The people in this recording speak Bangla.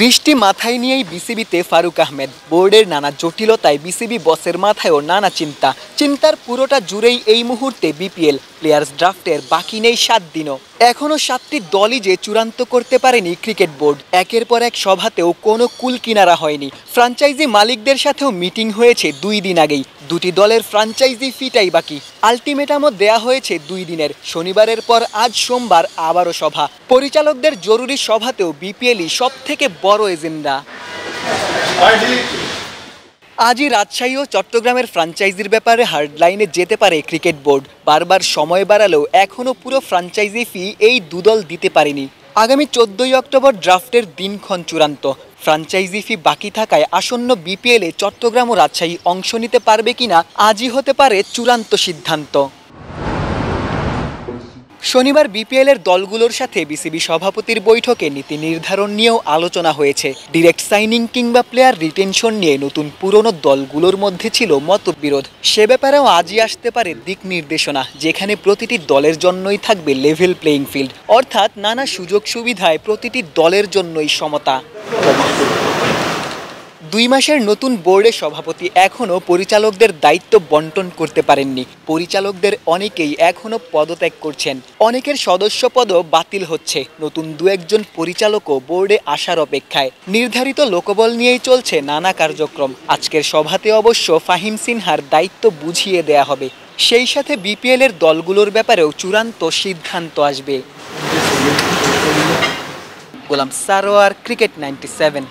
বৃষ্টি মাথায় নিয়েই বিসিবিতে ফারুক আহমেদ। বোর্ডের নানা জটিলতায় বিসিবি বসের মাথায়ও নানা চিন্তার পুরোটা জুড়েই এই মুহূর্তে বিপিএল প্লেয়ার্স ড্রাফটের বাকি নেই 7 দিনও। এখনও 7টি দলই যে চূড়ান্ত করতে পারেনি ক্রিকেট বোর্ড। একের পর এক সভাতেও কোনো কুল কিনারা হয়নি। ফ্র্যাঞ্চাইজি মালিকদের সাথেও মিটিং হয়েছে 2 দিন আগেই। দুটি দলের ফ্র্যাঞ্চাইজি ফিটাই বাকি। আলটিমেটামও দেয়া হয়েছে 2 দিনের। শনিবারের পর আজ সোমবার আবারও সভা। পরিচালকদের জরুরি সভাতেও বিপিএলই সব থেকে বড় এজেন্ডা। আজই রাজশাহী ও চট্টগ্রামের ফ্র্যাঞ্চাইজির ব্যাপারে হার্ডলাইনে যেতে পারে ক্রিকেট বোর্ড। বারবার সময় বাড়ালেও এখনও পুরো ফ্র্যাঞ্চাইজি ফি এই দুদল দিতে পারেনি। আগামী 14ই অক্টোবর ড্রাফটের দিনক্ষণ চূড়ান্ত। ফ্র্যাঞ্চাইজি ফি বাকি থাকায় আসন্ন বিপিএলে চট্টগ্রাম ও রাজশাহী অংশ নিতে পারবে কিনা আজই হতে পারে চূড়ান্ত সিদ্ধান্ত। শনিবার বিপিএলের দলগুলোর সাথে বিসিবি সভাপতির বৈঠকে নীতি নির্ধারণ নিয়েও আলোচনা হয়েছে। ডিরেক্ট সাইনিং কিংবা প্লেয়ার রিটেনশন নিয়ে নতুন পুরনো দলগুলোর মধ্যে ছিল মতবিরোধ। সে ব্যাপারেও আজই আসতে পারে দিক নির্দেশনা, যেখানে প্রতিটি দলের জন্যই থাকবে লেভেল প্লেইং ফিল্ড, অর্থাৎ নানা সুযোগ সুবিধায় প্রতিটি দলের জন্যই সমতা। 2 মাসের নতুন বোর্ডের সভাপতি এখনও পরিচালকদের দায়িত্ব বন্টন করতে পারেননি। পরিচালকদের অনেকেই এখনও পদত্যাগ করছেন। অনেকের সদস্য পদও বাতিল হচ্ছে। নতুন 2-1 জন পরিচালকও বোর্ডে আসার অপেক্ষায়। নির্ধারিত লোকবল নিয়েই চলছে নানা কার্যক্রম। আজকের সভাতে অবশ্য ফাহিম সিনহার দায়িত্ব বুঝিয়ে দেয়া হবে। সেই সাথে বিপিএলের দলগুলোর ব্যাপারেও চূড়ান্ত সিদ্ধান্ত আসবে। গোলাম সারোয়ার, ক্রিকেট 97।